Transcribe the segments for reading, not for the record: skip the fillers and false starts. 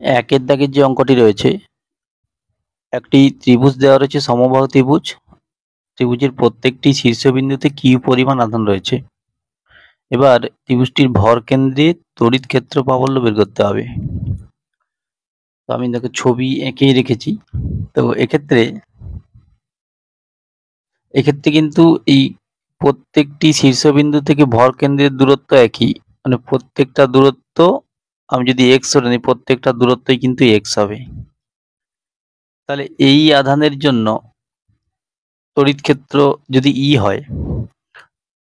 একের দাগের যে অঙ্কটি রয়েছে, একটি ত্রিভুজ দেওয়া রয়েছে, সমবাহু ত্রিভুজ। ত্রিভুজের প্রত্যেকটি শীর্ষবিন্দুতে কিউ পরিমাণ আধান রয়েছে। এবার ত্রিভুজটির ভর কেন্দ্রে তড়িৎ ক্ষেত্র প্রাবল্য বের করতে হবে। তো আমি দেখো ছবি এঁকেই রেখেছি। তো এক্ষেত্রে কিন্তু এই প্রত্যেকটি শীর্ষবিন্দু থেকে ভর কেন্দ্রের দূরত্ব একই, মানে প্রত্যেকটা দূরত্ব আমি যদি এক্স ধরে নিই, প্রত্যেকটা দূরত্বই কিন্তু এক্স হবে। তাহলে এই আধানের জন্য তড়িৎ ক্ষেত্র যদি ই হয়,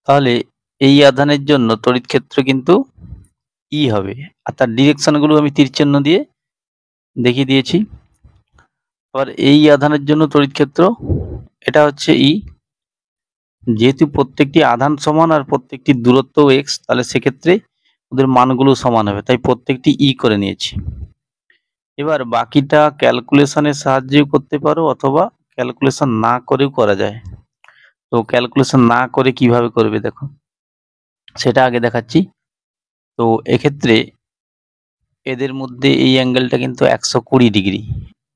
তাহলে এই আধানের জন্য তড়িৎ ক্ষেত্র কিন্তু ই হবে। আর তার ডিরেকশনগুলো আমি তীর চিহ্ন দিয়ে দেখিয়ে দিয়েছি। আবার এই আধানের জন্য তড়িৎ ক্ষেত্র এটা হচ্ছে ই। যেহেতু প্রত্যেকটি আধান সমান আর প্রত্যেকটি দূরত্ব এক্স, তাহলে সেক্ষেত্রে ওদের মানগুলো সমান হবে, তাই প্রত্যেকটি ই করে নিয়েছি। এবার বাকিটা ক্যালকুলেশনের সাহায্যেও করতে পারো অথবা ক্যালকুলেশন না করেও করা যায়। তো ক্যালকুলেশন না করে কিভাবে করবে দেখো, সেটা আগে দেখাচ্ছি। তো এক্ষেত্রে এদের মধ্যে এই অ্যাঙ্গেলটা কিন্তু 120 ডিগ্রি,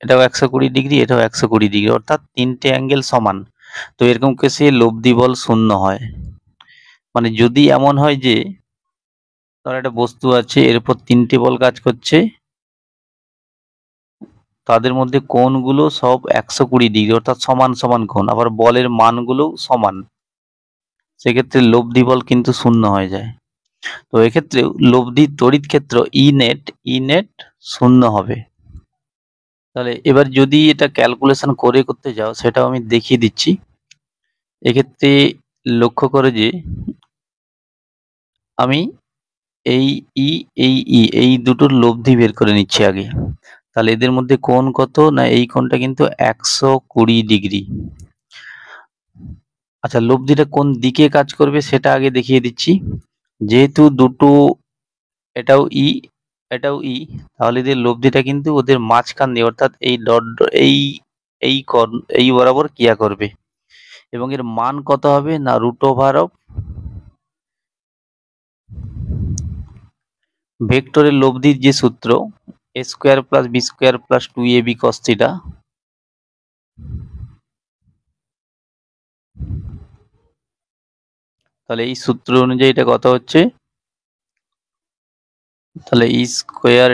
এটাও 120 ডিগ্রি, এটাও 120 ডিগ্রি, অর্থাৎ তিনটে অ্যাঙ্গেল সমান। তো এরকম কেসে লব্ধি বল শূন্য হয়। মানে যদি এমন হয় যে ধর একটা বস্তু আছে, এর উপর তিনটে বল কাজ করছে, তাদের মধ্যে কোণগুলো সব 120 ডিগ্রি, অর্থাৎ সমান সমান কোণ, আবার বলের মানগুলো সমান, সেক্ষেত্রে লব্ধি বল কিন্তু শূন্য হয়ে যায়। তো এক্ষেত্রে লব্ধি তড়িৎ ক্ষেত্র ই নেট শূন্য হবে। তাহলে এবার যদি এটা ক্যালকুলেশন করে করতে যাও, সেটাও আমি দেখিয়ে দিচ্ছি। এক্ষেত্রে লক্ষ্য করে যে আমি এই এই দুটোর লব্ধি বের করে নিচ্ছি আগে। তাহলে এদের মধ্যে কোণ কত, না এই কোণটা কিন্তু 120 ডিগ্রি। আচ্ছা, লব্ধিটা কোন দিকে কাজ করবে সেটা আগে দেখিয়ে দিচ্ছি। যেহেতু দুটো এটাও ই, তাহলে এদের লব্ধিটা কিন্তু ওদের মাঝখান দিয়ে, অর্থাৎ এই ডট এই বরাবর ক্রিয়া করবে, এবং এর মান কত হবে, না √অফ ভেক্টরের লব্ধির যে সূত্র a² + b² + 2ab cos θ, তাহলে এই সূত্র অনুযায়ী এটা কত হচ্ছে, তাহলে ই²,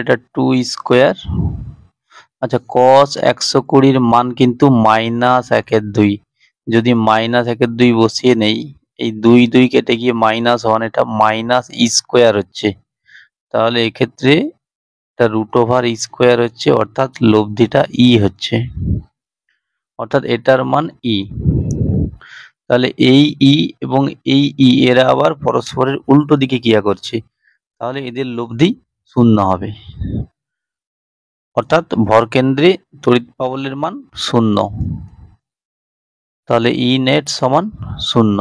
এটা 2²। আচ্ছা, cos 120 মান কিন্তু -1/2, যদি -1/2 বসিয়ে নেই, এই 2 কেটে গিয়ে -1, এটা -e² হচ্ছে। তাহলে এক্ষেত্রে এটা √e² হচ্ছে, অর্থাৎ লব্ধিটা ই হচ্ছে, অর্থাৎ এটার মান ই। তাহলে এই ই এবং এই ই এরা আবার পরস্পরের উল্টো দিকে ক্রিয়া করছে, তাহলে এদের লব্ধি শূন্য হবে, অর্থাৎ ভরকেন্দ্রে তড়িৎ প্রাবল্যের মান শূন্য। তাহলে ই নেট সমান শূন্য।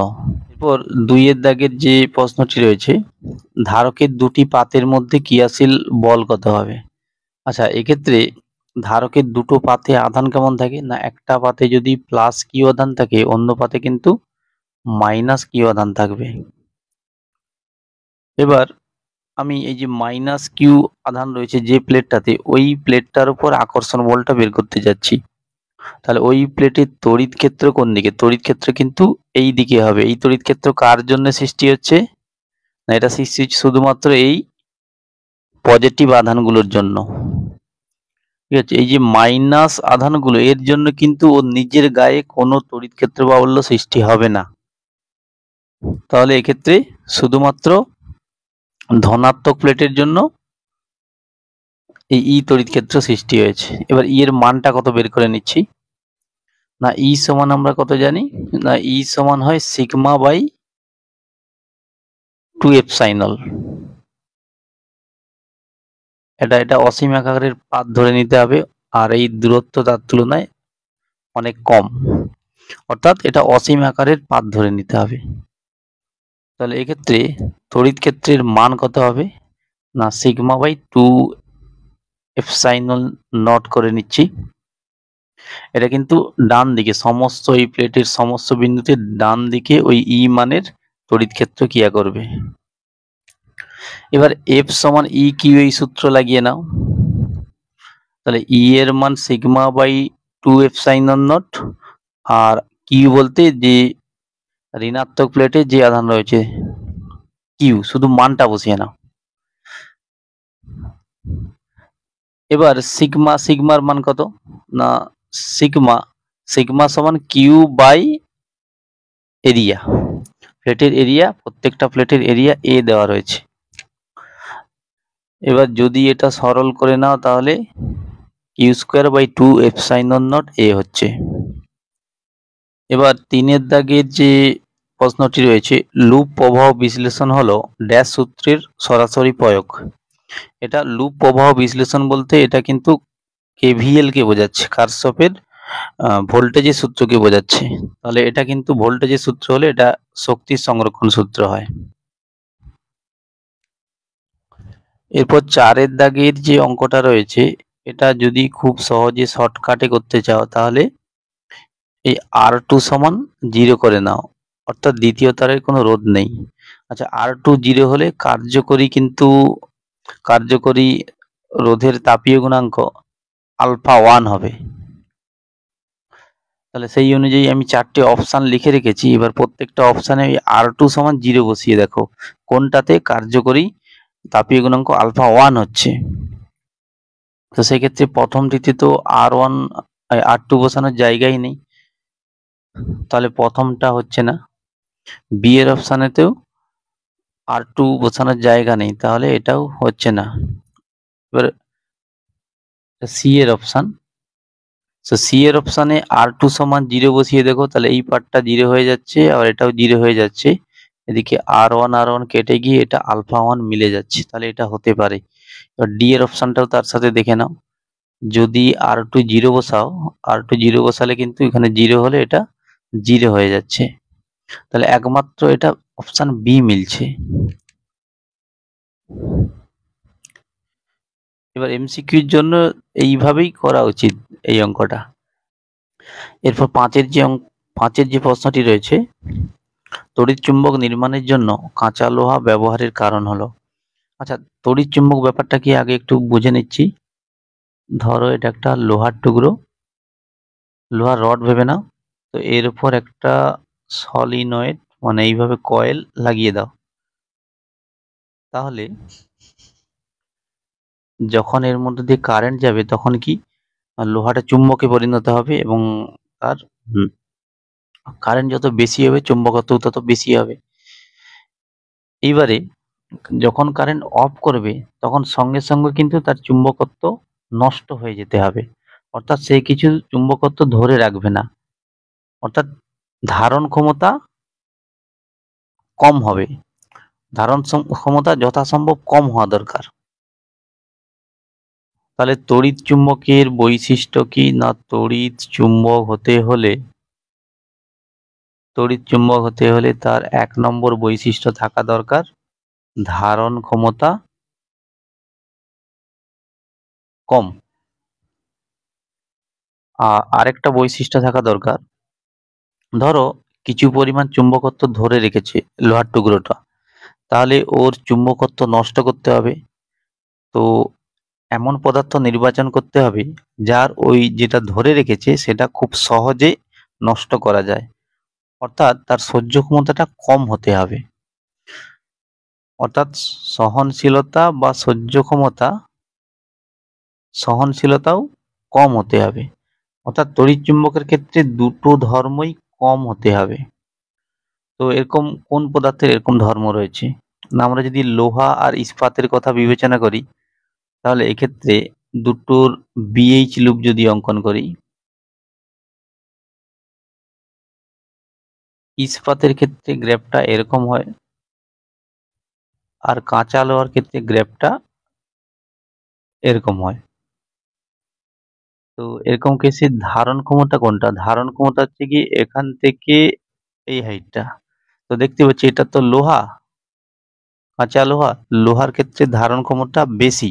এরপর 2 দাগের যে প্রশ্নটি রয়েছে, ধারকের দুটি পাতের মধ্যে ক্রিয়াশীল বল কত হবে। আচ্ছা, এক্ষেত্রে ধারকের দুটো পাতে আধান কেমন থাকে, না একটা পাতে যদি প্লাস কিউ আধান থাকে, অন্য পাতে কিন্তু মাইনাস কিউ আধান থাকবে। এবার আমি এই যে মাইনাস কিউ আধান রয়েছে যে প্লেটটাতে, ওই প্লেটটার উপর আকর্ষণ বলটা বের করতে যাচ্ছি। তাহলে ওই প্লেটের তড়িৎ ক্ষেত্র কোন দিকে, তড়িৎ ক্ষেত্র কিন্তু এই দিকে হবে। এই তড়িৎ ক্ষেত্র কার জন্য সৃষ্টি হচ্ছে, না এটা সৃষ্টি হচ্ছে শুধুমাত্র এই পজিটিভ আধানগুলোর জন্য। ঠিক আছে, এই যে মাইনাস আধানগুলো, এর জন্য কিন্তু ওর নিজের গায়ে কোনো তড়িৎ ক্ষেত্র প্রাবল্য সৃষ্টি হবে না। তাহলে এক্ষেত্রে শুধুমাত্র ধনাত্মক প্লেটের জন্য এই ই তড়িৎ ক্ষেত্র সৃষ্টি হয়েছে। এবার ই এর মানটা কত বের করে নিচ্ছি, না ই সমান আমরা কত জানি, না ই সমান হয় σ/2ε। এটা অসীম আকারের পাত ধরে নিতে হবে, আর এই দূরত্ব তার তুলনায় অনেক কম, অর্থাৎ এটা অসীম আকারের পাত ধরে নিতে হবে। তাহলে এক্ষেত্রে তড়িৎ ক্ষেত্রের মান কত হবে, না σ/2ε করে নিচ্ছি। এটা কিন্তু ডান দিকে, সমস্ত এই প্লেটের সমস্ত বিন্দুতে ডান দিকে ওই ই মানের তড়িৎ ক্ষেত্র ক্রিয়া করবে। এবার F সমান ই কিউ, এই সূত্র লাগিয়ে নাও। তাহলে ই এর মান sigma by 2f sin nought, আর কিউ বলতে যে ঋণাত্মক প্লেটে যে আধান রয়েছে কিউ, শুধু মানটা বসিয়ে নাও। এবার সিগমার মান কত না, সিগমা সমান কিউ বাই এরিয়া, প্লেটের এরিয়া, প্রত্যেকটা প্লেটের এরিয়া এ দেওয়া রয়েছে। এবার যদি এটা সরল করে নাও তাহলে Q square by 2f sin nought এ হচ্ছে। এবার 3 দাগের যে প্রশ্নটি রয়েছে, লুপ প্রবাহ বিশ্লেষণ হলো ড্যাশ সূত্রের সরাসরি প্রয়োগ। এটা লুপ প্রবাহ বিশ্লেষণ বলতে এটা কিন্তু কেভিএল কে বোঝাচ্ছে, কারশফের ভোল্টেজের সূত্রকে বোঝাচ্ছে। তাহলে এটা কিন্তু ভোল্টেজের সূত্র হলে এটা শক্তির সংরক্ষণ সূত্র হয়। এরপর 4 দাগের যে অঙ্কটা রয়েছে, এটা যদি খুব সহজে শর্টকাটে করতে চাও তাহলে এই R2 সমান 0 করে নাও, অর্থাৎ দ্বিতীয় তারের কোনো রোধ নেই। আচ্ছা, R2 0 হলে কার্যকরী রোধের তাপীয় গুণাঙ্ক আলফা 1 হবে। তাহলে সেই অনুযায়ী আমি 4টে অপশান লিখে রেখেছি। এবার প্রত্যেকটা অপশানে R2 সমান 0 বসিয়ে দেখো কোনটাতে কার্যকরী তাপীয় গুণাঙ্ক আলফা 1 হচ্ছে। তো সেক্ষেত্রে প্রথমটিতে তো R2 বসানোর জায়গাই নেই, তাহলে প্রথমটা হচ্ছে না। বি এর অপশানেতেও R2 বসানোর জায়গা নেই, তাহলে এটাও হচ্ছে না। এবার সি এর অপশান, সি এর অপশানে R2 সমান 0 বসিয়ে দেখো, তাহলে এই পার্টটা 0 হয়ে যাচ্ছে, আর এটাও 0 হয়ে যাচ্ছে। এদিকে R1 কেটে গিয়ে এটা আলফা 1 মিলে যাচ্ছে, তাহলে এটা হতে পারে। এবার ডি এর অপশানটাও তার সাথে দেখে নাও, যদি R2 0 বসাও, R2 0 বসালে কিন্তু এখানে 0 হলে এটা 0 হয়ে যাচ্ছে, তাহলে একমাত্র এটা অপশান বি মিলছে। এবার এমসিকিউর জন্য এইভাবেই করা উচিত এই অঙ্কটা। এরপর 5-এর যে প্রশ্নটি রয়েছে, তড়িৎ চুম্বক নির্মাণের জন্য কাঁচা লোহা ব্যবহারের কারণ হলো। আচ্ছা, তড়িৎ চুম্বক ব্যাপারটা কি আগে একটু বুঝে নিচ্ছি। ধরো এটা একটা লোহার টুকরো, লোহার রড ভেবে নাও, তো এর উপর একটা সলিনয়েড মানে এইভাবে কয়েল লাগিয়ে দাও। তাহলে যখন এর মধ্যে দিয়ে কারেন্ট যাবে তখন কি লোহাটা চুম্বকে পরিণত হবে, এবং তার কারেন্ট যত বেশি হবে চুম্বকত্ব তত বেশি হবে। এইবারে যখন কারেন্ট অফ করবে তখন সঙ্গে সঙ্গে কিন্তু তার চুম্বকত্ব নষ্ট হয়ে যেতে হবে, অর্থাৎ সে কিছু চুম্বকত্ব ধরে রাখবে না, অর্থাৎ ধারণ ক্ষমতা কম হবে, ক্ষমতা যথাসম্ভব কম হওয়া দরকার। তাহলে তড়িৎ চুম্বকের বৈশিষ্ট্য কি না, তড়িৎ চুম্বক হতে হলে তার 1 নম্বর বৈশিষ্ট্য থাকা দরকার, ধারণ ক্ষমতা কম। আরেকটা বৈশিষ্ট্য থাকা দরকার, ধরো কিছু পরিমাণ চুম্বকত্ব ধরে রেখেছে লোহার টুকরোটা, তাহলে ওর চুম্বকত্ব নষ্ট করতে হবে। তো এমন পদার্থ নির্বাচন করতে হবে যার ওই যেটা ধরে রেখেছে সেটা খুব সহজে নষ্ট করা যায়, অর্থাৎ তার সহ্য ক্ষমতাটা কম হতে হবে, অর্থাৎ সহনশীলতাও কম হতে হবে। অর্থাৎ তড়িৎ চুম্বকের ক্ষেত্রে দুটো ধর্মই কম হতে হবে। তো এরকম কোন পদার্থের এরকম ধর্ম রয়েছে না, আমরা যদি লোহা আর ইস্পাতের কথা বিবেচনা করি তাহলে এক্ষেত্রে দুটোর বিএইচ লুপ যদি অঙ্কন করি, ইস্পাতের ক্ষেত্রে গ্র্যাফটা এরকম হয়, আর কাঁচা লোহার ক্ষেত্রে গ্র্যাফটা এরকম হয়। তো এরকম কেসে ধারণ ক্ষমতা কোনটা, ধারণ ক্ষমতা হচ্ছে কি এখান থেকে এই হাইটটা। তো দেখতে পাচ্ছি এটা তো লোহা, কাঁচা লোহার ক্ষেত্রে ধারণ ক্ষমতা বেশি,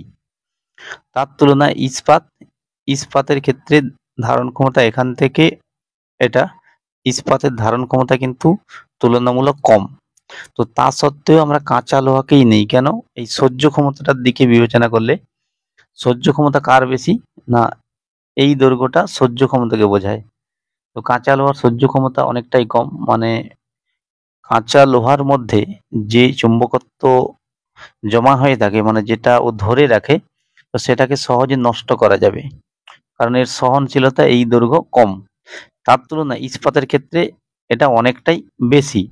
তার তুলনায় ইস্পাতের ক্ষেত্রে ধারণ ক্ষমতা এখান থেকে এটা, ইস্পাতের ধারণ ক্ষমতা কিন্তু তুলনামূলক কম। তো তা সত্ত্বেও আমরা কাঁচা লোহাকেই নেই কেন, এই সহ্য ক্ষমতাটার দিকে বিবেচনা করলে সহ্য ক্ষমতা কার বেশি? না, এই দৈর্ঘ্যটা সহ্য ক্ষমতাকে বোঝায়। তো কাঁচা লোহার সহ্য ক্ষমতা অনেকটাই কম, মানে কাঁচা লোহার মধ্যে যে চুম্বকত্ব জমা হয়ে থাকে, মানে যেটা ও ধরে রাখে, তো সেটাকে সহজে নষ্ট করা যাবে, কারণ এর সহনশীলতা এই দৈর্ঘ্য কম। তার তুলনায় ইস্পাতের ক্ষেত্রে এটা অনেকটাই বেশি।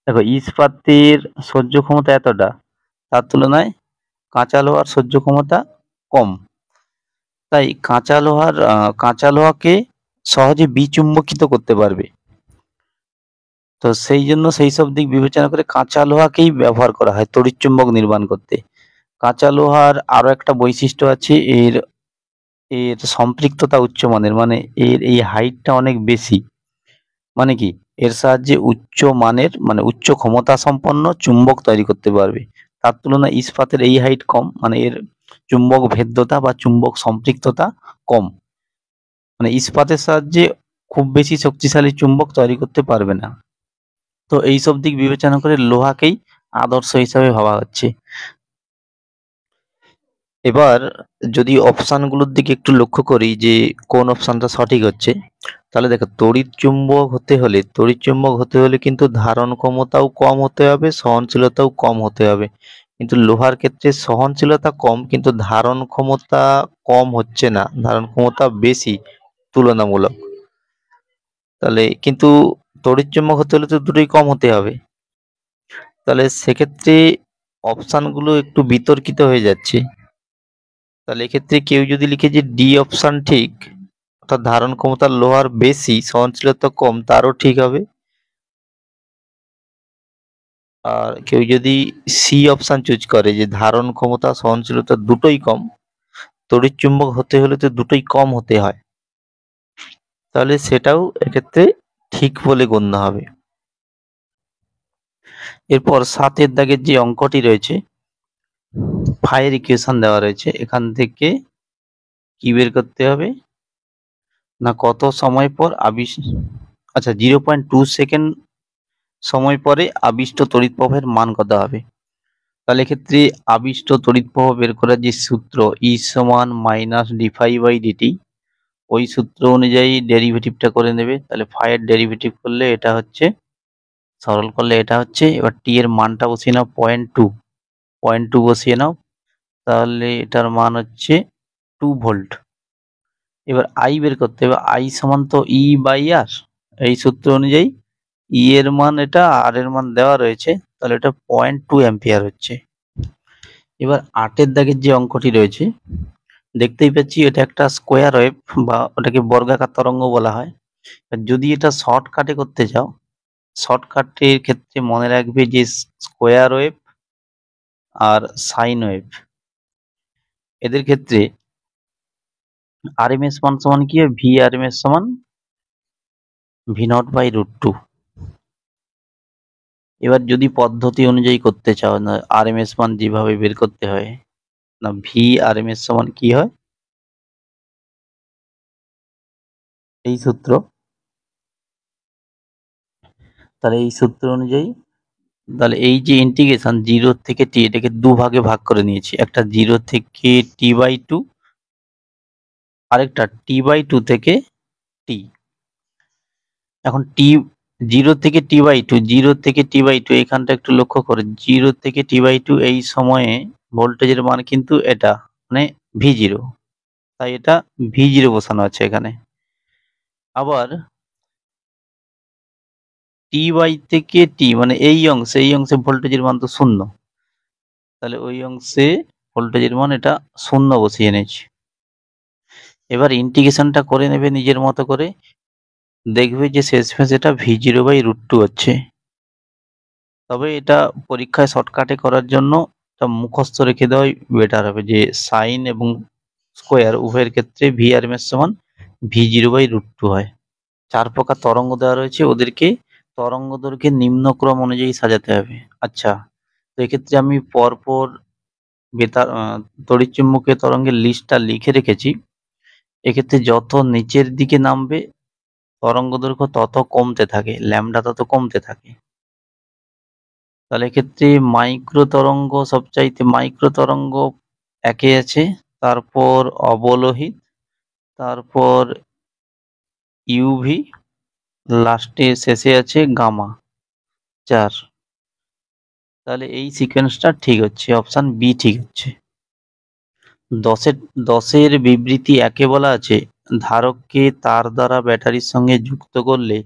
দেখো, ইস্পাতের সহ্য ক্ষমতা এতটা, তার তুলনায় কাঁচা লোহার সহ্য ক্ষমতা কম। তাই কাঁচা লোহাকে সহজে বিচুম্বকিত করতে পারবে। তো সেই জন্য সেই সব দিক বিবেচনা করে কাঁচা লোহাকেই ব্যবহার করা হয় তড়িৎচুম্বক নির্মাণ করতে। কাঁচা লোহার আরো একটা বৈশিষ্ট্য আছে, এর এর সম্পৃক্ততা উচ্চমানের, মানে এর এই হাইটটা অনেক বেশি। মানে কি, এর সাহায্যে উচ্চ মানের মানে উচ্চ ক্ষমতা সম্পন্ন চুম্বক তৈরি করতে পারবে। তার তুলনায় ইস্পাতের এই হাইট কম, মানে এর চুম্বক ভেদ্যতা বা চুম্বক সম্পৃক্ততা কম। মানে ইস্পাতের সাহায্যে খুব বেশি শক্তিশালী চুম্বক তৈরি করতে পারবে না। তো এইসব দিক বিবেচনা করে লোহাকেই আদর্শ হিসাবে ভাবা হচ্ছে। এবার যদি অপশানগুলোর দিকে একটু লক্ষ্য করি যে কোন অপশানটা সঠিক হচ্ছে, তাহলে দেখো, তড়িৎ চুম্বক হতে হলে কিন্তু ধারণ ক্ষমতাও কম হতে হবে, সহনশীলতাও কম হতে হবে। কিন্তু লোহার ক্ষেত্রে সহনশীলতা কম, কিন্তু ধারণ ক্ষমতা কম হচ্ছে না, ধারণ ক্ষমতা বেশি তুলনামূলক। তাহলে কিন্তু তড়িৎ চুম্বক হতে হলে তো দুটোই কম হতে হবে। তাহলে সেক্ষেত্রে অপশানগুলো একটু বিতর্কিত হয়ে যাচ্ছে। তাহলে এক্ষেত্রে কেউ যদি লিখে যে ডি অপশান ঠিক, অর্থাৎ ধারণ ক্ষমতা লোহার বেশি, সহনশীলতা কম, তারও ঠিক হবে। আর কেউ যদি সি অপশান চুজ করে যে ধারণ ক্ষমতা সহনশীলতা দুটোই কম, তড়িৎ চুম্বক হতে হলে তো দুটোই কম হতে হয়, তাহলে সেটাও এক্ষেত্রে ঠিক বলে গণ্য হবে। এরপর 7 দাগের যে অঙ্কটি রয়েছে, ফায়ের ইকুয়েশন দেওয়া রয়েছে, এখান থেকে কি বের করতে হবে না, কত সময় পর আচ্ছা 0.2 সেকেন্ড সময় পরে আবিষ্ট তড়িৎ প্রবাহের মান কত হবে। তাহলে এক্ষেত্রে আবিষ্ট তড়িৎ প্রবাহ বের করার যে সূত্র, ই সমান মাইনাস d∅dt, ওই সূত্র অনুযায়ী ডেরিভেটিভটা করে নেবে। তাহলে ফাইয়ের ডেরিভেটিভ করলে এটা হচ্ছে, সরল করলে এটা হচ্ছে, এবার টি এর মানটা বসিয়ে নাও 0.2 বসিয়ে নাও, তাহলে এটার মান হচ্ছে 2 ভোল্ট। এবার আই বের করতে হবে, আই সমান তো ই বাই আর, এই সূত্র অনুযায়ী ই এর মান এটা, আর এর মান দেওয়া রয়েছে, তাহলে এটা 0.2 অ্যাম্পিয়ার হচ্ছে। এবার 8 দাগের যে অঙ্কটি রয়েছে, দেখতেই পাচ্ছি এটা একটা স্কোয়ার ওয়েভ বা ওটাকে বর্গাকার তরঙ্গ বলা হয়। যদি এটা শর্টকাটে করতে চাও, শর্টকাটের ক্ষেত্রে মনে রাখবে যে স্কোয়ার ওয়েভ আর সাইন ওয়েভ, এদের ক্ষেত্রে আরএমএস মান সমান কি হয়, ভি আরএমএস সমান v0/√2। এবার যদি পদ্ধতি অনুযায়ী করতে চাও, না আরএমএস মান যেভাবে বের করতে হয়, না ভি আরএমএস সমান কি হয়, এই সূত্র, তাহলে এই সূত্র অনুযায়ী, তাহলে এই যে ইন্টিগ্রেশন 0 থেকে টি, এটাকে দুভাগে ভাগ করে নিয়েছি, একটা 0 থেকে t/2, আরেকটা t/2 থেকে টি। এখন টি 0 থেকে t/2, 0 থেকে t/2 এখানটা একটু লক্ষ্য করে, 0 থেকে t/2 এই সময়ে ভোল্টেজের মান কিন্তু এটা, মানে v0, তাই এটা v0 বসানো আছে এখানে। আবার ty থেকে t মানে এই অংশে ভোল্টেজের মান তো 0, তাহলে ওই অংশে ভোল্টেজের মান এটা 0 বসিয়ে এনেছি। এবার ইন্টিগ্রেশনটা করে নেবে নিজের মতো করে, দেখবে যে শেষমেশ এটা v0/√2 হচ্ছে। তবে এটা পরীক্ষায় শর্টকাটে করার জন্য এটা মুখস্থ রেখে দেওয়াই বেটার হবে, যে সাইন এবং স্কোয়ার উভয়ের ক্ষেত্রে v/RMS সমান v0/√2 হয়। 4 প্রকার তরঙ্গ দেওয়া রয়েছে, ওদেরকে তরঙ্গ দৈর্ঘ্যের নিম্নক্রম অনুযায়ী সাজাতে হবে। আচ্ছা, তো এক্ষেত্রে আমি পরপর তড়িৎচুম্বকীয় তরঙ্গের লিস্টটা লিখে রেখেছি। এক্ষেত্রে যত নিচের দিকে নামবে তরঙ্গ দৈর্ঘ্য তত কমতে থাকে, ল্যামডা তত কমতে থাকে। তাহলে এক্ষেত্রে মাইক্রো তরঙ্গ একে আছে, তারপর অবলোহিত, তারপর ইউভি, লাস্টে শেষে আছে গামা। 4। তাহলে এই সিকোয়েন্সটা ঠিক হচ্ছে, অপশন বি ঠিক হচ্ছে। 10-এর বিবৃতি একে বলা আছে, ধারককে তার দ্বারা ব্যাটারির সঙ্গে যুক্ত করলে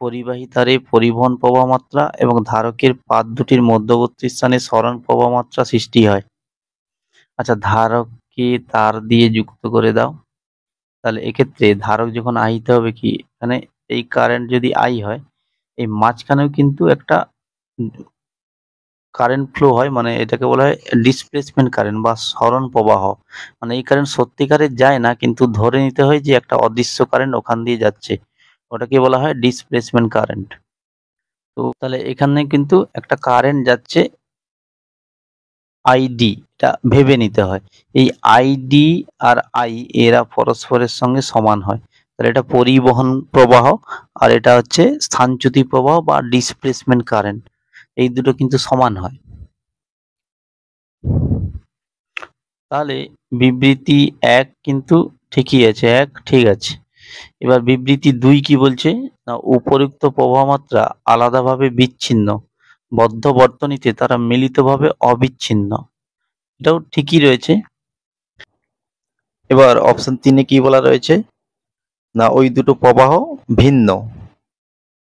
পরিবাহী তারে পরিবহন প্রবাহ মাত্রা এবং ধারকের পাত দুটির মধ্যবর্তী স্থানে সরণ প্রবাহ মাত্রা সৃষ্টি হয়। আচ্ছা, ধারককে তার দিয়ে যুক্ত করে দাও, তাহলে এক্ষেত্রে ধারক যখন আইতে হবে কি, এখানে এই কারেন্ট যদি আই হয়, এই মাঝখানেও কিন্তু একটা কারেন্ট ফ্লো হয়, মানে এটাকে বলা হয় ডিসপ্লেসমেন্ট কারেন্ট বা সরণ প্রবাহ। মানে এই কারেন্ট সত্যিকারের যায় না, কিন্তু ধরে নিতে হয় যে একটা অদৃশ্য কারেন্ট ওখান দিয়ে যাচ্ছে, ওটাকে বলা হয় ডিসপ্লেসমেন্ট কারেন্ট। তো তাহলে এখানে কিন্তু একটা কারেন্ট যাচ্ছে আইডি, এটা ভেবে নিতে হয়। এই আইডি আর আই এরা পরস্পরের সঙ্গে সমান হয়, তাহলে এটা পরিবহন প্রবাহ, আর এটা হচ্ছে স্থানচ্যুতি প্রবাহ বা ডিসপ্লেসমেন্ট কারেন্ট, এই দুটো কিন্তু সমান হয়। তাহলে বিবৃতি 1 কিন্তু ঠিকই আছে, 1 ঠিক আছে। এবার বিবৃতি 2 কি বলছে না, উপরোক্ত প্রবাহ মাত্রা আলাদাভাবে বিচ্ছিন্ন, বদ্ধ বর্তনীতে তারা মিলিতভাবে অবিচ্ছিন্ন, এটাও ঠিকই রয়েছে। এবার অপশন 3-এ কি বলা রয়েছে না, ওই দুটো প্রবাহ ভিন্ন,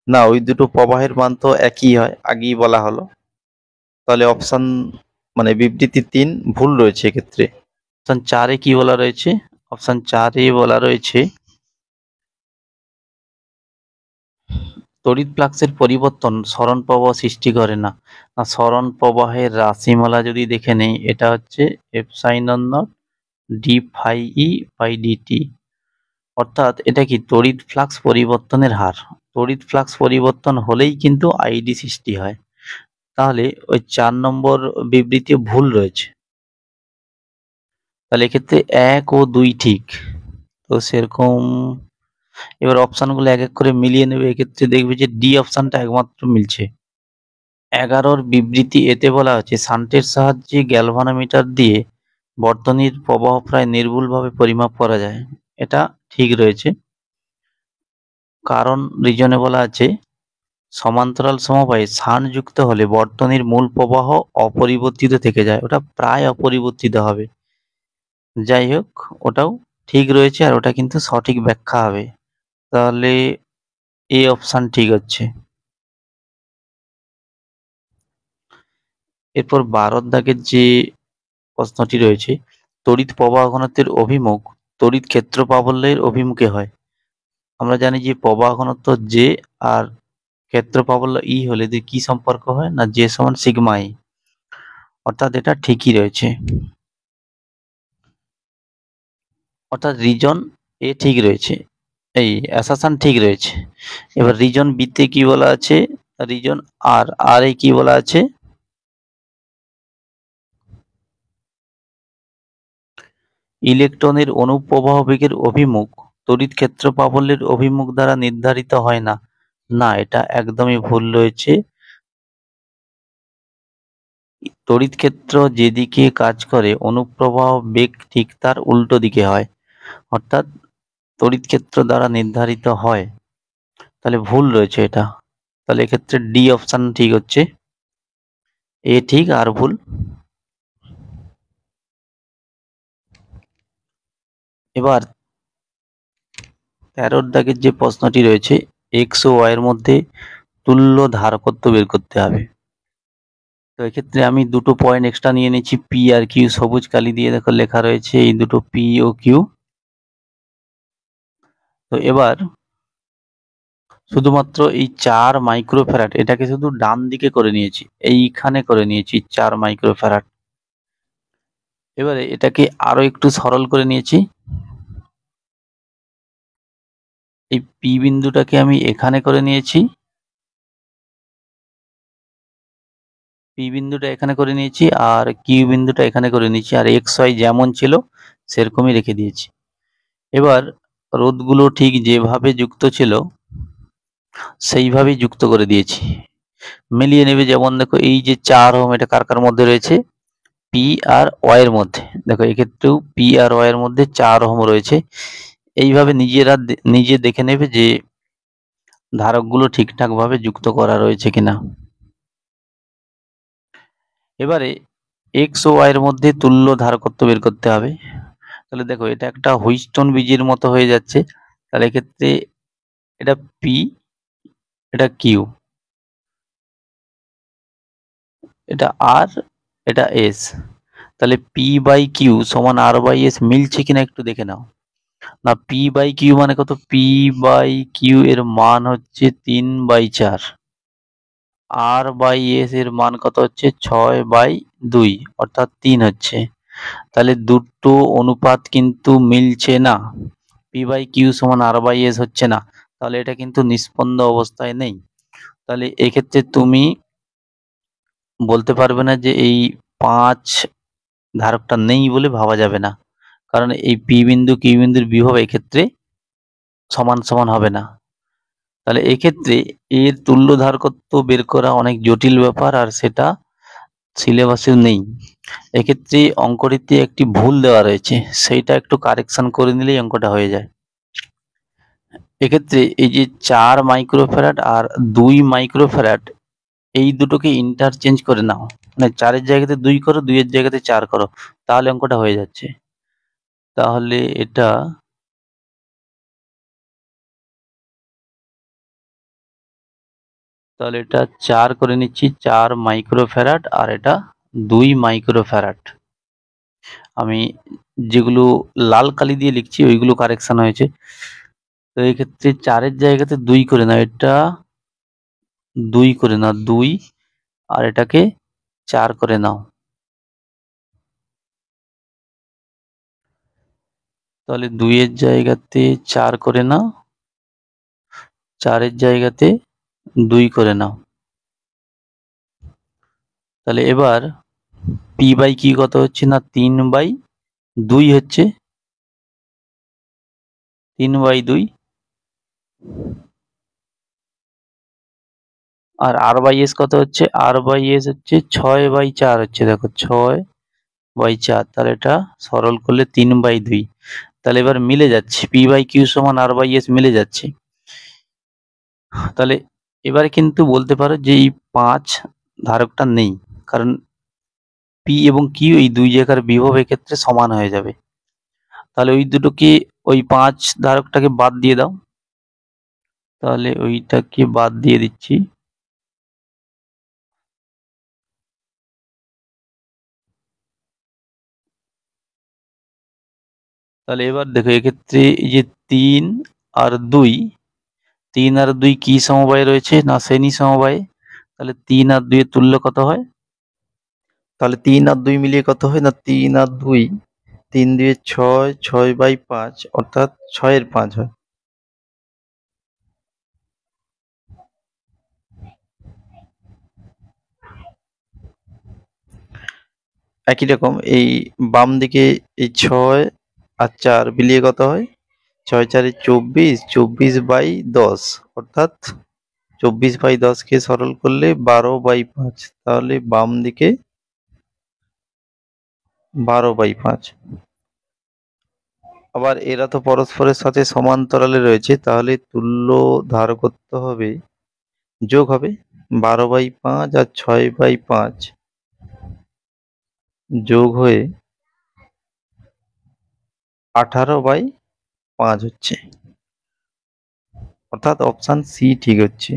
না ওই দুটো প্রবাহের মান তো একই হয়, আগেই বলা হলো। তাহলে অপশন মানে বিবৃতি 3 ভুল রয়েছে এক্ষেত্রে। অপশন 4-এ কি বলা রয়েছে, অপশন 4-এ বলা রয়েছে তড়িৎ ফ্লাক্সের পরিবর্তন সরণ প্রবাহ সৃষ্টি করে না। সরণ প্রবাহের রাশিমালা যদি দেখে নেই, এটা হচ্ছে epsilon nought d phi E by dt, অর্থাৎ এটা কি তড়িৎ ফ্লাক্স পরিবর্তনের হার। তড়িৎ ফ্লাক্স পরিবর্তন হলেই কিন্তু আইডি সৃষ্টি হয়। তাহলে ওই 4 নম্বর বিবৃতি ভুল রয়েছে। তাহলে এক্ষেত্রে 1 ও 2 ঠিক। তো সেরকম এবার অপশনগুলো এক এক করে মিলিয়ে নেবে, এক্ষেত্রে দেখবে যে ডি অপশনটা একমাত্র মিলছে। 11-র বিবৃতি এতে বলা হচ্ছে, শান্টের সাহায্যে গ্যালভানোমিটার দিয়ে বর্তনীর প্রবাহ প্রায় নির্ভুলভাবে পরিমাপ করা যায়, এটা ঠিক রয়েছে। কারণ রিজনে বলা আছে, সমান্তরাল সমবায়ে শান্ট যুক্ত হলে বর্তনীর মূল প্রবাহ অপরিবর্তিত থেকে যায়, ওটা প্রায় অপরিবর্তিত হবে। যাই হোক, ওটাও ঠিক রয়েছে, আর ওটা কিন্তু সঠিক ব্যাখ্যা হবে। তাহলে এই অপশন ঠিক হচ্ছে। এরপর 12 দাগের যে প্রশ্নটি রয়েছে, তড়িৎ প্রবাহ ঘনত্বের অভিমুখ তড়িৎ ক্ষেত্র প্রাবল্যের অভিমুখে হয়। আমরা জানি যে প্রবাহ ঘনত্ব জে আর ক্ষেত্র প্রাবল্য ই হলে এদের কি সম্পর্ক হয় না, জে সমান সিগমা ই, অর্থাৎ এটা ঠিকই রয়েছে। অর্থাৎ রিজন এ ঠিক রয়েছে, এই অ্যাসাম্পশন ঠিক রয়েছে। এবার রিজন বি তে কি বলা আছে, রিজন আর আর এ কি বলা আছে, ইলেকট্রনের অনুপ্রবাহ বেগের অভিমুখ তড়িৎ ক্ষেত্র প্রাবল্যের অভিমুখ দ্বারা নির্ধারিত হয় না। না, এটা একদমই ভুল রয়েছে। তড়িৎ ক্ষেত্র যেদিকে কাজ করে অনুপ্রবাহ বেগ ঠিক তার উল্টো দিকে হয়, অর্থাৎ তড়িৎ ক্ষেত্র দ্বারা নির্ধারিত হয়। তাহলে ভুল রয়েছে এটা, তাহলে এক্ষেত্রে ডি অপশন ঠিক হচ্ছে, এ ঠিক আর ভুল। এবার 13 দাগের যে প্রশ্নটি রয়েছে, এক্স ও ওয়াই এর মধ্যে তুল্য ধারকত্ব বের করতে হবে। তো এক্ষেত্রে আমি দুটো পয়েন্ট এক্সট্রা নিয়ে নিচ্ছি, পি আর কিউ, সবুজ কালি দিয়ে দেখো লেখা রয়েছে এই দুটো পি ও কিউ। তো এবার শুধুমাত্র এই 4 মাইক্রোফ্যারাড এটাকে শুধু ডান দিকে করে নিয়েছি, এইখানে করে নিয়েছি 4 মাইক্রোফ্যারাড। এবারে এটাকে আরো একটু সরল করে নিয়েছি, এই পি বিন্দুটাকে আমি এখানে করে নিয়েছি, পি বিন্দুটা এখানে করে নিয়েছি, আর কিউ বিন্দুটা এখানে করে নিয়েছি, আর এক্স ওয়াই যেমন ছিল সেরকমই রেখে দিয়েছি। এবার রোধগুলো ঠিক যেভাবে যুক্ত ছিল সেইভাবেই যুক্ত করে দিয়েছি, মিলিয়ে নেবে। যেমন দেখো এই যে 4 ওহম, এটা কার কার মধ্যে রয়েছে, পি আর ওয়াই এর মধ্যে, দেখো এক্ষেত্রেও পি আর ওয়াই এর মধ্যে 4 ওহম রয়েছে। এইভাবে নিজে দেখে নেবে যে ধারকগুলো ঠিকঠাক ভাবে যুক্ত করা রয়েছে কিনা। এবারে এক্স ও ওয়াই এর মধ্যে তুল্য ধারকত্ব বের করতে হবে। তাহলে দেখো এটা একটা হুইটস্টোন ব্রিজের মতো হয়ে যাচ্ছে। তাহলে এক্ষেত্রে এটা পি, এটা কিউ, এটা আর, এটা এস। তাহলে পি বাই কিউ সমান আর বাই এস মিলছে কিনা একটু দেখে নাও। না, পি বাই কিউ মানে কত? পি বাই কিউ এর মান হচ্ছে 3/4, আর বাই এস এর মান কত হচ্ছে 6/2, অর্থাৎ 3 হচ্ছে। তাহলে দুটো অনুপাত কিন্তু মিলছে না, পি বাই কিউ সমান আর বাই এস হচ্ছে না, তাহলে এটা কিন্তু নিষ্পন্দ অবস্থায় নেই। তাহলে এক্ষেত্রে তুমি বলতে পারবে না যে এই 5 ধারকটা নেই বলে ভাবা যাবে না, কারণ এই পি বিন্দু কিউ বিন্দুর বিভব এক্ষেত্রে সমান সমান হবে না। তাহলে এক্ষেত্রে এর তুল্য ধারকত্ব বের করা অনেক জটিল ব্যাপার, আর সেটা সিলেবাসেও নেই। এক্ষেত্রে অঙ্কটিতে একটি ভুল দেওয়া রয়েছে, সেইটা একটু কারেকশন করে নিলেই অঙ্কটা হয়ে যায়। এক্ষেত্রে এই যে 4 মাইক্রোফ্যারাড আর 2 মাইক্রোফ্যারাড, এই দুটোকে ইন্টারচেঞ্জ করে নাও, মানে 4 এর জায়গাতে 2 করো, 2 এর জায়গাতে 4 করো, তাহলে অঙ্কটা হয়ে যাচ্ছে। তাহলে এটা তাহলে এটা 4 করে নিচ্ছি, 4 মাইক্রোফ্যারাড, আর এটা 2 মাইক্রোফ্যারাড। আমি যেগুলো লাল কালি দিয়ে লিখছি ওইগুলো কারেকশন হয়েছে। তো এই ক্ষেত্রে 4 এর জায়গাতে 2 করে নাও, এটা 2 করে নাও, 2, আর এটাকে 4 করে নাও। তাহলে 2 এর জায়গাতে 4 করে নাও, 4 এর জায়গাতে 2 করে নাও। তাহলে এবার পি বাই কি কত হচ্ছে? না 3/2 হচ্ছে, 3/2। আর আর বাই এস কত হচ্ছে? আর বাই এস হচ্ছে 6/4 হচ্ছে, দেখো 6/4। তাহলে এটা সরল করলে 3/2। তাহলে এবার মিলে যাচ্ছে, পি বাই কিউ সমান আর বাই এস মিলে যাচ্ছে। তাহলে এবারে কিন্তু বলতে পারো যে এই 5 ধারকটা নেই, কারণ পি এবং কিউ এই দুই জায়গার বিভব এক্ষেত্রে সমান হয়ে যাবে। তাহলে ওই দুটোকে, ওই 5 ধারকটাকে বাদ দিয়ে দাও। তাহলে ওইটাকে বাদ দিয়ে দিচ্ছি। তাহলে এবার দেখো এক্ষেত্রে এই যে 3 আর 2, 3 আর 2 কি সমবায় রয়েছে? না শ্রেণী সমবায়। তাহলে 3 আর 2 এর তুল্য কত হয়? তাহলে 3 আর 2 মিলিয়ে কত হয়? না 3 আর 2, 3 2 6, 6/5, অর্থাৎ 6 এর 5 হয়। একই রকম এই বাম দিকে এই 6 আর 4 মিলিয়ে কত হয়? 6 4 24, 24/10, অর্থাৎ 24/10 কে সরল করলে 12/5, তাহলে বাম দিকে 12/5। আবার এরা তো পরস্পরের সাথে সমান্তরালে রয়েছে, তাহলে তুল্য ধারকত্ব হবে, যোগ হবে 12/5 আর 6/5 যোগ হয়ে 18/5 হচ্ছে, অর্থাৎ অপশন সি ঠিক হচ্ছে।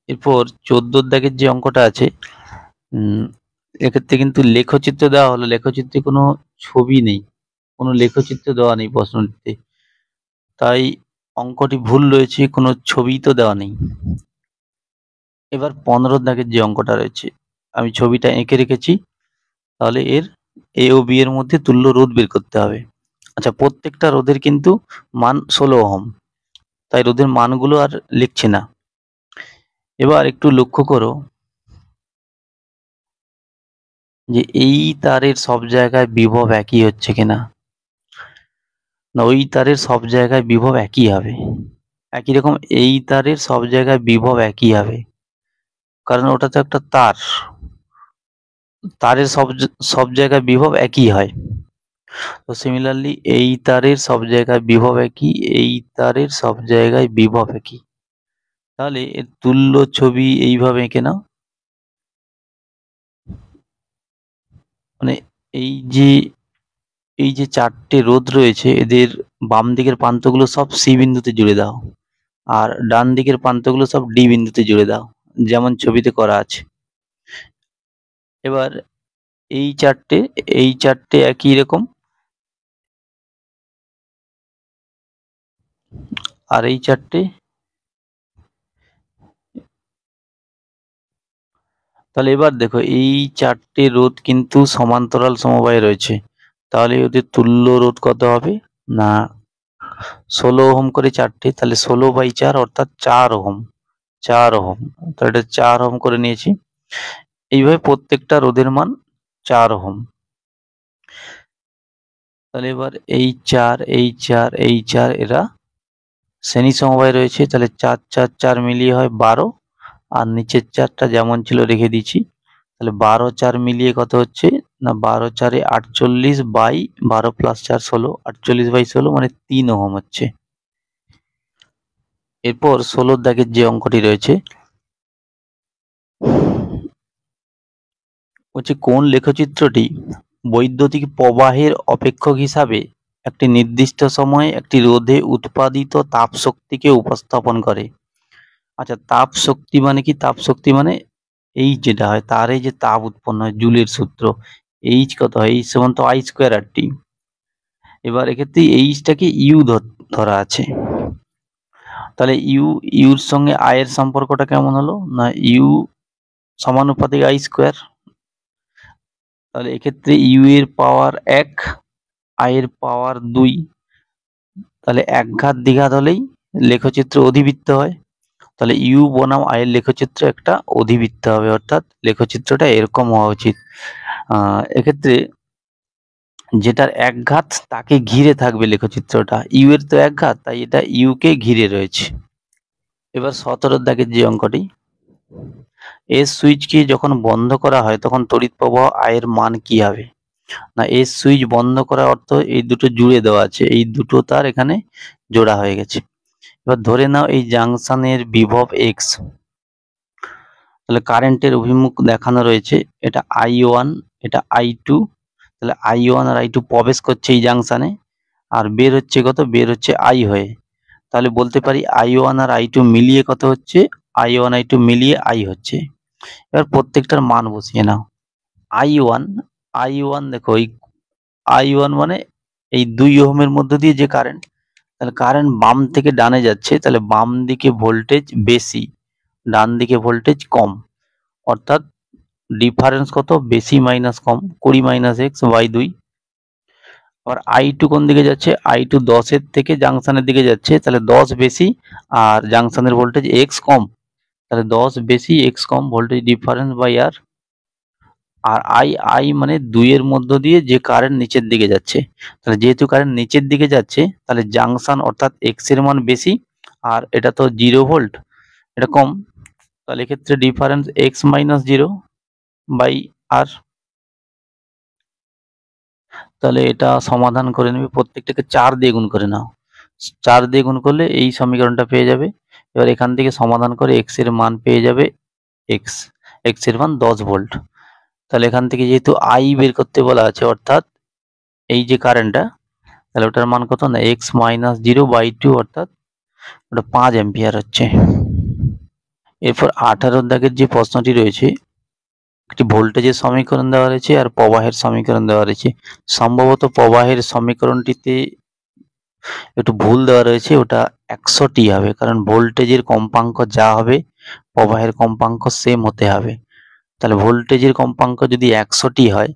এরপর 14 দাগের যে অঙ্কটা আছে, এক্ষেত্রে কিন্তু লেখচিত্র দেওয়া হলো, লেখচিত্রে কোনো ছবি নেই, কোনো লেখচিত্র দেওয়া নেই প্রশ্নটিতে, তাই অঙ্কটি ভুল রয়েছে, কোনো ছবি তো দেওয়া নেই। এবার 15 দাগের যে অঙ্কটা রয়েছে, আমি ছবিটা এঁকে রেখেছি, তাহলে এর এ ও বি এর মধ্যে তুল্য রোধ বের করতে হবে। আচ্ছা, প্রত্যেকটা রোধের কিন্তু মান 16 ওহম, তাই রোধের মানগুলো আর লিখছি না। এবার একটু লক্ষ্য করো যে এই তারের সব জায়গায় বিভব একই হচ্ছে কিনা। না, ওই তারের সব জায়গায় বিভব একই হবে। একই রকম এই তারের সব জায়গায় বিভব একই হবে, কারণ ওটা তো একটা তার, তারের সব জায়গায় বিভব একই হয়। তো সিমিলারলি এই তারের সব জায়গায় বিভব একই, এই তারের সব জায়গায় বিভব একই। তাহলে এর তুল্য ছবি এইভাবে এঁকে নাও। মানে এই যে চারটে রোধ রয়েছে, এদের বাম দিকের প্রান্তগুলো সব সি বিন্দুতে জুড়ে দাও, আর ডান দিকের প্রান্তগুলো সব ডি বিন্দুতে জুড়ে দাও, যেমন ছবিতে করা আছে। এবার এই চারটে একই রকম, আর এই চারটে, তাহলে এবার দেখো এই চারটে রোধ কিন্তু সমান্তরাল সমবায়ে রয়েছে, তাহলে ওদের তুল্য রোধ কত হবে না 16 ওহম করে চারটে, তাহলে 16/4 অর্থাৎ 4 ওহম, 4 ওহম, তাহলে এটা 4 ওহম করে নিয়েছি। এইভাবে প্রত্যেকটা রোধের মান 4 ওহম। তাহলে এবার এই 4 এরা শ্রেণী সমবায়ে রয়েছে, তাহলে 4 4 4 মিলিয়ে হয় 12, আর নিচের 4টা যেমন ছিল রেখে দিচ্ছি। তাহলে 12 4 মিলিয়ে কত হচ্ছে না 12 4 48/12 + 4 16, 48/16 মানে 3 ওহম হচ্ছে। এরপর 16 দাগের যে অঙ্কটি রয়েছে হচ্ছে কোন লেখচিত্রটি বৈদ্যুতিক প্রবাহের অপেক্ষক হিসাবে একটি নির্দিষ্ট সময়ে একটি রোধে উৎপাদিত তাপ শক্তিকে উপস্থাপন করে। আচ্ছা, তাপ শক্তি মানে কি? তাপ শক্তি মানে এই যেটা হয় তারে যে তাপ উৎপন্ন হয়, জুলের সূত্র, এইচ কত হয়? এইচ সমান তো I²RT। এবার এক্ষেত্রে এইচটাকে ইউ ধরা আছে, তাহলে ইউর সঙ্গে আই এর সম্পর্কটা কেমন হলো না ইউ সমানুপাতিক I²। তাহলে এক্ষেত্রে ইউ এর পাওয়ার 1, আই এর পাওয়ার 2, তাহলে একঘাত দ্বিঘাত হলেই লেখচিত্র অধিবৃত্ত হয়। তাহলে ইউ বনাম আই এর লেখচিত্র একটা অধিবৃত্ত হবে, অর্থাৎ লেখচিত্রটা এরকম হওয়া উচিত। এক্ষেত্রে যেটার একঘাত তাকে ঘিরে থাকবে লেখচিত্রটা, ইউ এর তো একঘাত, তাই এটা ইউ কে ঘিরে রয়েছে। এবার 17 দাগের যে অঙ্কটি, এস সুইচকে যখন বন্ধ করা হয় তখন তড়িৎ প্রবাহ আই এর মান কি হবে? না এস সুইচ বন্ধ করার অর্থ এই দুটো জুড়ে দেওয়া আছে, এই দুটো তার এখানে জোড়া হয়ে গেছে। এবার ধরে নাও এই জাংশনের বিভব এক্স, তাহলে কারেন্টের অভিমুখ দেখানো রয়েছে, এটা I1, এটা I2, তাহলে I1 আর I2 প্রবেশ করছে এই জাংশনে, আর বের হচ্ছে কত? বের হচ্ছে I হয়ে। তাহলে বলতে পারি I1 আর I2 মিলিয়ে কত হচ্ছে? I1 I2 মিলিয়ে I হচ্ছে। এবার প্রত্যেকটার মান বসিয়ে নাও। I1 দেখো এই I1 মানে এই 2 ওহমের মধ্য দিয়ে যে কারেন্ট, তাহলে কারেন্ট বাম থেকে ডানে যাচ্ছে, তাহলে বাম দিকে ভোল্টেজ বেশি, ডান দিকে ভোল্টেজ কম, অর্থাৎ ডিফারেন্স কত? বেশি মাইনাস কম, 20 - x/2। আবার I2 কোন দিকে যাচ্ছে? I2 10 এর থেকে জাংশনের দিকে যাচ্ছে, তাহলে 10 বেশি আর জাংশনের ভোল্টেজ x কম, তাহলে 10 বেশি x কম, ভোল্টেজ ডিফারেন্স বাই আর। আর I মানে 2 এর মধ্য দিয়ে যে কারেন্ট নিচের দিকে যাচ্ছে, তাহলে যেহেতু কারেন্ট নিচের দিকে যাচ্ছে তাহলে জাংশন অর্থাৎ x এর মান বেশি, আর এটা তো 0 ভোল্ট, এটা কম, তাহলে এক্ষেত্রে ডিফারেন্স x - 0/r। তাহলে এটা সমাধান করে নেবে, প্রত্যেকটাকে 4 দিয়ে গুণ করে নাও, 4 দিয়ে গুণ করলে এই সমীকরণটা পেয়ে যাবে। এবার এখান থেকে সমাধান করে x এর মান পেয়ে যাবে, x এর মান 10 ভোল্ট। তাহলে এখান থেকে যেহেতু I বের করতে বলা আছে, অর্থাৎ এই যে কারেন্টটা, তাহলে ওটার মান কত না x - 0/2, অর্থাৎ ওটা 5 অ্যাম্পিয়ার হচ্ছে। এরপর 18 দাগের যে প্রশ্নটি রয়েছে, একটি ভোল্টেজের সমীকরণ দেওয়া রয়েছে আর প্রবাহের সমীকরণ দেওয়া রয়েছে। সম্ভবত প্রবাহের সমীকরণটিতে একটু ভুল দেওয়া রয়েছে, ওটা 100t হবে, কারণ ভোল্টেজের কম্পাঙ্ক যা হবে প্রবাহের কম্পাঙ্ক সেম হতে হবে। তাহলে ভোল্টেজের কম্পাঙ্ক যদি 100t হয়,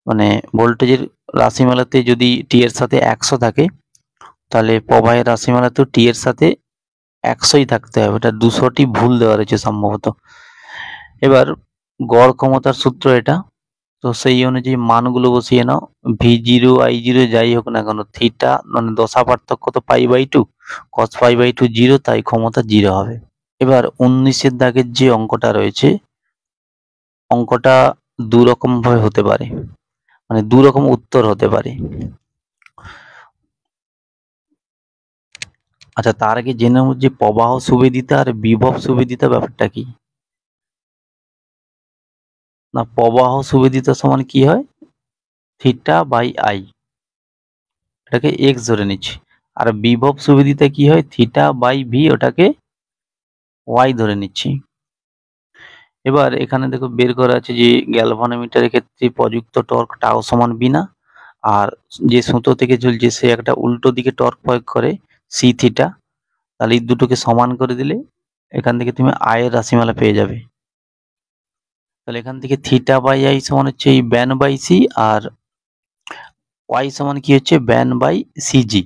মানে ভোল্টেজের রাশিমালাতে যদি t এর সাথে 100 থাকে, তাহলে প্রবাহের রাশিমালাতেও t এর সাথে 100ই থাকতে হবে, এটা 200টি ভুল দেওয়া রয়েছে সম্ভবত। এবার গড় ক্ষমতার সূত্র এটা, তো সেই অনুযায়ী মানগুলো বসিয়ে নাও। V0 I0 যাই হোক না কেন, থিটা মানে দশা পার্থক্য তো π/2, cos π/2 0, তাই ক্ষমতা 0 হবে। এবার 19 দাগের যে অঙ্কটা রয়েছে, অঙ্কটা দু রকম ভাবে হতে পারে, মানে দু রকম উত্তর হতে পারে। আচ্ছা, তার আগে জেনে নেব যে প্রবাহ সুবেদিতা আর বিভব সুবেদিতা ব্যাপারটা কি। না, প্রবাহ সুবেদিতা সমান কি হয়, থিটা বাই আই, এটাকে এক্স ধরে নিচ্ছি। আর বিভব সুবেদিতা কি হয়, থিটা বাই ভি, ওটাকে ওয়াই ধরে নিচ্ছি। এবার এখানে দেখো বের করা আছে যে গ্যালভানোমিটারের ক্ষেত্রে প্রযুক্ত টর্ক টাও সমান বি না, আর যে সুতো থেকে ঝুলছে সে একটা উল্টো দিকে টর্ক প্রয়োগ করে সি থিটা। তাহলে এই দুটোকে সমান করে দিলে এখান থেকে তুমি আয়ের রাশিমালা পেয়ে যাবে। তাহলে এখান থেকে থিটা বাই আই সমান হচ্ছে এই ব্যান বাই সি, আর ওয়াই সমান কি হচ্ছে ব্যান বাই সিজি।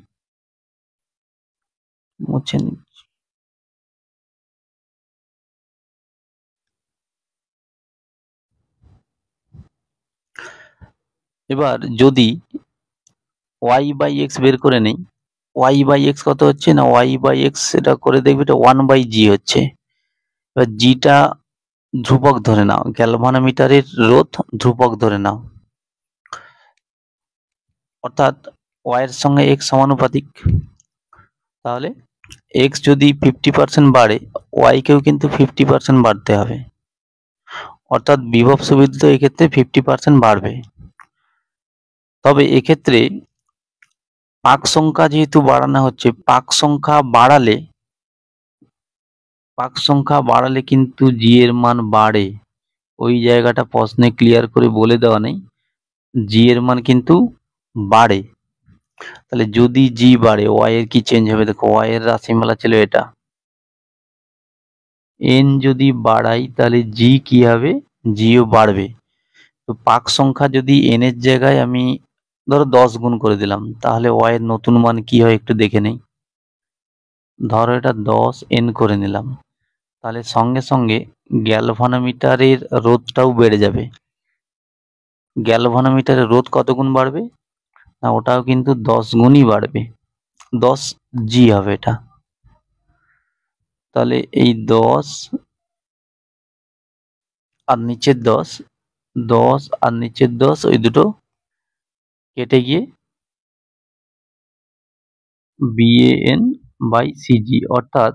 মুছে নি। এবার যদি ওয়াই বাই এক্স বের করে নেই, ওয়াই বাই এক্স কত হচ্ছে না, ওয়াই বাই এক্স এটা করে দেখবে এটা 1/g হচ্ছে। এবার জিটা ধ্রুবক ধরে নাও, গ্যালভানোমিটারের রোধ ধ্রুবক ধরে নাও, অর্থাৎ ওয়াই এর সঙ্গে এক্স সমানুপাতিক। তাহলে এক্স যদি 50% বাড়ে, ওয়াই কেও কিন্তু 50% বাড়তে হবে, অর্থাৎ বিভব সুবিধা এক্ষেত্রে 50% বাড়বে। তবে এক্ষেত্রে পাক সংখ্যা যেহেতু বাড়ানো হচ্ছে, পাক সংখ্যা বাড়ালে কিন্তু জি এর মান বাড়ে। ওই জায়গাটা প্রশ্নে ক্লিয়ার করে বলে দেওয়া নেই, জি এর মান কিন্তু বাড়ে। তাহলে যদি জি বাড়ে, ওয়াই এর কি চেঞ্জ হবে, দেখো ওয়াই এর রাশিমালা ছিল এটা, এন যদি বাড়াই তাহলে জি কি হবে, জিও বাড়বে। তো পাক সংখ্যা যদি এন এর জায়গায় আমি ধরো 10 গুণ করে দিলাম, তাহলে ওয়াই এর নতুন মান কি হয় একটু দেখে নেই। ধরো এটা 10 এন করে নিলাম, তাহলে সঙ্গে সঙ্গে গ্যালভানোমিটারের রোধটাও বেড়ে যাবে। গ্যালভানোমিটারের রোধ কত গুণ বাড়বে না, ওটাও কিন্তু 10 গুণই বাড়বে, 10 জি হবে এটা। তাহলে এই 10 আর নিচের 10, 10 আর নিচের 10 ওই দুটো কেটে গিয়ে বিএএন বাই সিজি, অর্থাৎ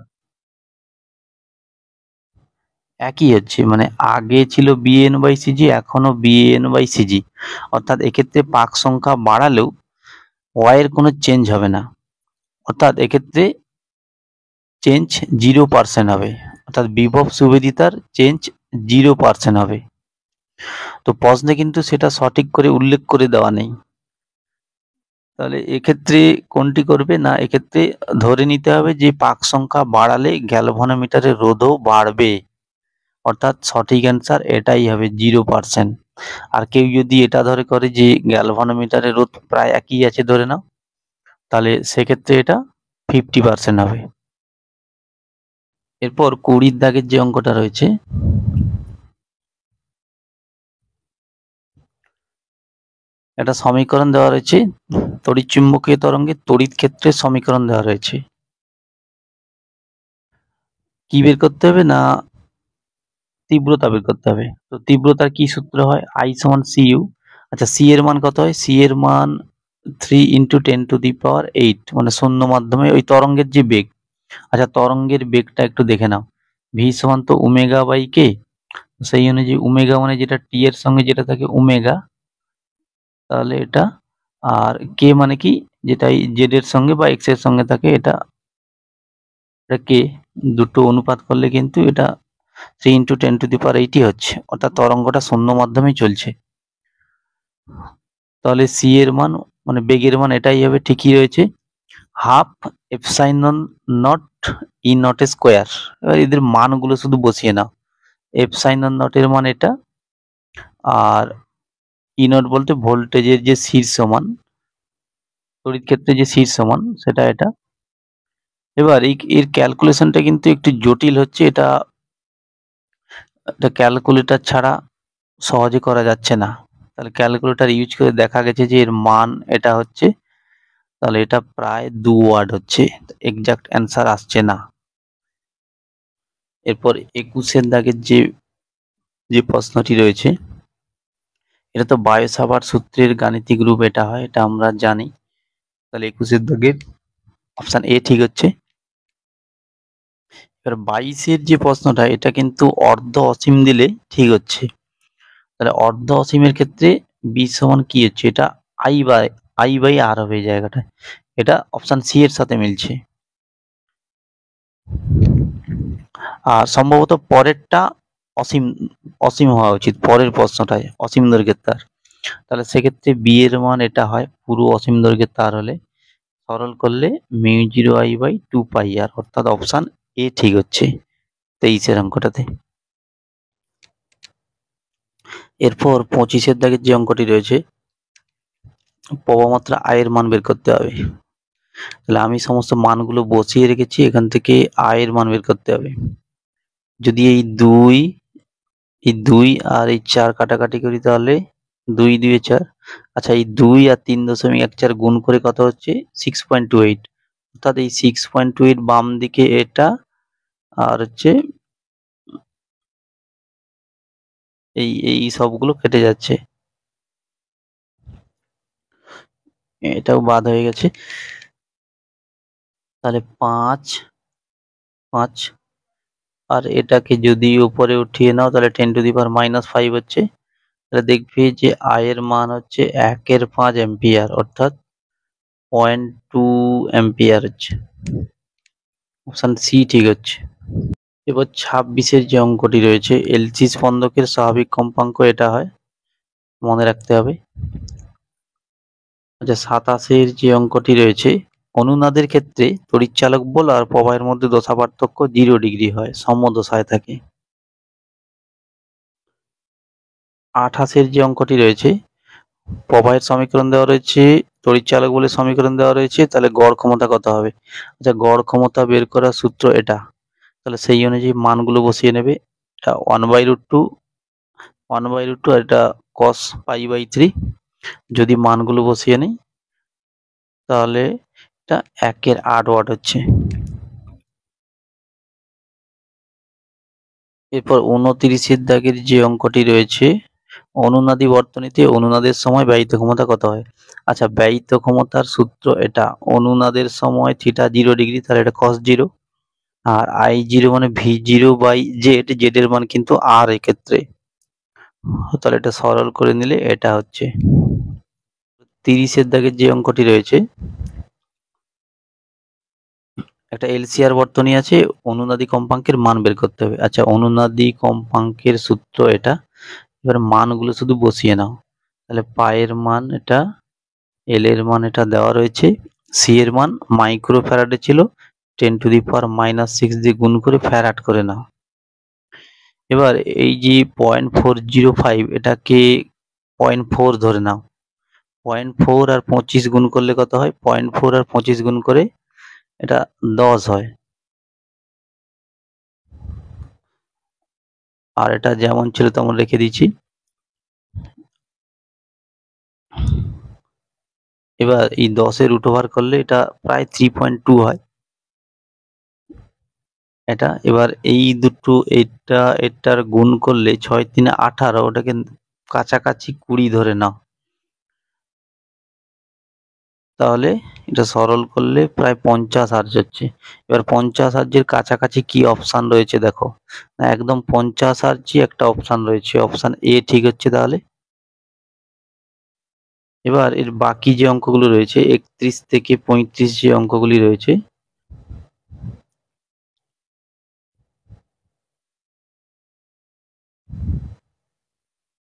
একই হচ্ছে, মানে আগে ছিল বিএন বাই সিজি, এখনো বিএন বাই সিজি, অর্থাৎ এক্ষেত্রে পাক সংখ্যা বাড়ালেও ওয়াই এর কোনো চেঞ্জ হবে না, অর্থাৎ এক্ষেত্রে চেঞ্জ 0% হবে, অর্থাৎ বিভব সুবেদিতার চেঞ্জ 0% হবে। তো প্রশ্নে কিন্তু সেটা সঠিক করে উল্লেখ করে দেওয়া নেই। তাহলে এক্ষেত্রে কোনটি করবে না, এক্ষেত্রে ধরে নিতে হবে যে পাক সংখ্যা বাড়ালে গ্যালভানোমিটারের রোধও বাড়বে, অর্থাৎ সঠিক অ্যান্সার এটাই হবে 0%। আর কেউ যদি এটা ধরে করে যে গ্যালভানোমিটারের রোধ প্রায় একই আছে ধরে নাও, তাহলে সেক্ষেত্রে এটা 50% হবে। এরপর 20 দাগের যে অঙ্কটা রয়েছে, একটা সমীকরণ দেওয়া রয়েছে, তড়িৎচুম্বকীয় তরঙ্গের তড়িৎ ক্ষেত্রের সমীকরণ দেওয়া রয়েছে। কি বের করতে হবে না, তীব্রতা বের করতে হবে। তো তীব্রতার কি সূত্র হয়, I সমান CU। আচ্ছা, সি এর মান কত হয়, সি এর মান 3 × 10⁸, মানে শূন্য মাধ্যমে ওই তরঙ্গের যে বেগ। আচ্ছা, তরঙ্গের বেগটা একটু দেখে নাও, ভি সমান তো ওমেগা বাই কে, সেই অনুযায়ী ওমেগা মানে যেটা টি এর সঙ্গে যেটা থাকে ওমেগা, তাহলে এটা, আর কে মানে কি যেটা জেড এর সঙ্গে বা এক্স এর সঙ্গে থাকে এটা কে, দুটো অনুপাত করলে কিন্তু এটা 3 × 10⁸ হচ্ছে, অর্থাৎ তরঙ্গটা শূন্য মাধ্যমেই চলছে। তাহলে সি এর মান মানে বেগের মান এটাই হবে, ঠিকই রয়েছে, half epsilon not E not square. এবার এদের মানগুলো শুধু বসিয়ে নাও, এপসাইলন নটের মান এটা, আর ই নট বলতে ভোল্টেজের যে শীর্ষ মান, তড়িৎ ক্ষেত্রে যে শীর্ষ মান সেটা এটা। এবার এর ক্যালকুলেশনটা কিন্তু একটু জটিল হচ্ছে, এটা ক্যালকুলেটর ছাড়া সহজে করা যাচ্ছে না। তাহলে ক্যালকুলেটর ইউজ করে দেখা গেছে যে এর মান এটা হচ্ছে, তাহলে এটা প্রায় 2 ওয়াট হচ্ছে, এক্সাক্ট অ্যান্সার আসছে না। এরপর 21 দাগের যে প্রশ্নটি রয়েছে, এটা তো বায়োসাভার সূত্রের গাণিতিক রূপ এটা হয়, এটা আমরা জানি। তাহলে 21 দাগের অপশন এ ঠিক হচ্ছে। এবার 22 যে প্রশ্নটা, এটা কিন্তু অর্ধ অসীম দিলে ঠিক হচ্ছে। তাহলে অর্ধ অসীমের ক্ষেত্রে বি সমান কি হচ্ছে, এটা আই বাই আর হবে এই জায়গাটায়। এটা অপশন সি এর সাথে মিলছে। আর সম্ভবত পরেরটা অসীম অসীম হওয়া উচিত, পরের প্রশ্নটায় অসীম দৈর্ঘ্যের তার। তাহলে সেক্ষেত্রে বি এর মান এটা হয়, পুরো অসীম দৈর্ঘ্যের তার হলে সরল করলে মিউ 0 আই বাই 2 পাই আর, অর্থাৎ অপশন এ ঠিক হচ্ছে 23-এর অঙ্কটাতে। এরপর 25-এর দাগের যে অঙ্কটি রয়েছে, প্রবাহমাত্রা আয়ের মান বের করতে হবে। তাহলে আমি সমস্ত মানগুলো বসিয়ে রেখেছি, এখান থেকে আয়ের মান বের করতে হবে। যদি এই 2 আর এই 4 কাটাকাটি করি, তাহলে 2 2 4। আচ্ছা, এই 2 আর 3.14 গুণ করে কত হচ্ছে 6.28, অর্থাৎ এই 6.28 বাম দিকে এটা, আর হচ্ছে এই সবগুলো কেটে যাচ্ছে, এটাও বাদ হয়ে গেছে। তাহলে 5 5, আর এটাকে যদি উপরে উঠিয়ে নাও তাহলে 10⁻⁻5 হচ্ছে। তাহলে দেখবি যে আয়ের মান হচ্ছে 1/5 অ্যাম্পিয়ার, অর্থাৎ 0.2 অ্যাম্পিয়ার হচ্ছে। অপশন সি ঠিক হচ্ছে। এবার 26-এর যে অঙ্কটি রয়েছে, এলসি স্পন্দকের স্বাভাবিক কম্পাঙ্ক এটা হয়, মনে রাখতে হবে। আচ্ছা, 27-এর যে অঙ্কটি রয়েছে, অনুনাদের ক্ষেত্রে তড়িৎচালক বল আর প্রবাহের মধ্যে দশা পার্থক্য 0 ডিগ্রি হয়, সমদশায় থাকে। 28-এর যে অঙ্কটি রয়েছে, প্রবাহের সমীকরণ দেওয়া রয়েছে, তড়িৎচালক বলের সমীকরণ দেওয়া রয়েছে, তাহলে গড় ক্ষমতা কত হবে। আচ্ছা, গড় ক্ষমতা বের করার সূত্র এটা, তাহলে সেই অনুযায়ী মানগুলো বসিয়ে নেবে। এটা 1/√2 আর এটা cos π/3। যদি মানগুলো বসিয়ে নেই তাহলে এটা 1/8 ওয়াট হচ্ছে। এরপর 29-এর দাগের যে অঙ্কটি রয়েছে, অনুনাদি বর্তনীতে অনুনাদের সময় ব্যয়িত ক্ষমতা কত হয়। আচ্ছা, ব্যয়িত ক্ষমতার সূত্র এটা, অনুনাদের সময় থিটা 0 ডিগ্রি, তাহলে এটা cos 0, আর I0 মানে V0/Z, Z এর মান কিন্তু আর এক্ষেত্রে, তাহলে এটা সরল করে নিলে এটা হচ্ছে। 30-এর দাগের যে অঙ্কটি রয়েছে, একটা এলসিআর বর্তনী আছে, অনুনাদি কম্পাঙ্কের মান বের করতে হবে। আচ্ছা, অনুনাদি কম্পাঙ্কের সূত্র এটা, এবার মানগুলো শুধু বসিয়ে নাও। তাহলে পায়ের মান এটা, এল এর মান এটা দেওয়া রয়েছে, সি এর মান মাইক্রো ফ্যারাডে ছিল, 10⁻⁻6 দিয়ে গুণ করে ফ্যারাড করে নাও। এবার এই যে 0.405, এটাকে 0.4 ধরে নাও। 0.4 আর 25 গুণ করলে কত হয়, 0.4 আর 25 গুণ করে এটা 10 হয়। আর এটা যেমন ছিল তেমন রেখে দিচ্ছি। এবার এই 10-এর রুট ওভার করলে এটা প্রায় 3.2 হয় এটা। এবার এই দুটো, এটার গুণ করলে 6 × 3 = 18, ওটাকে কাছাকাছি 20 ধরে নাও, তাহলে এটা সরল করলে প্রায় 50 হার্জ হচ্ছে। এবার 50 হার্জের কাছাকাছি কি অপশন রয়েছে দেখো, না একদম 50 হার্জই একটা অপশন রয়েছে, অপশন এ ঠিক হচ্ছে তাহলে। এবার এর বাকি যে অঙ্কগুলো রয়েছে, 31 থেকে 35 যে অঙ্কগুলি রয়েছে,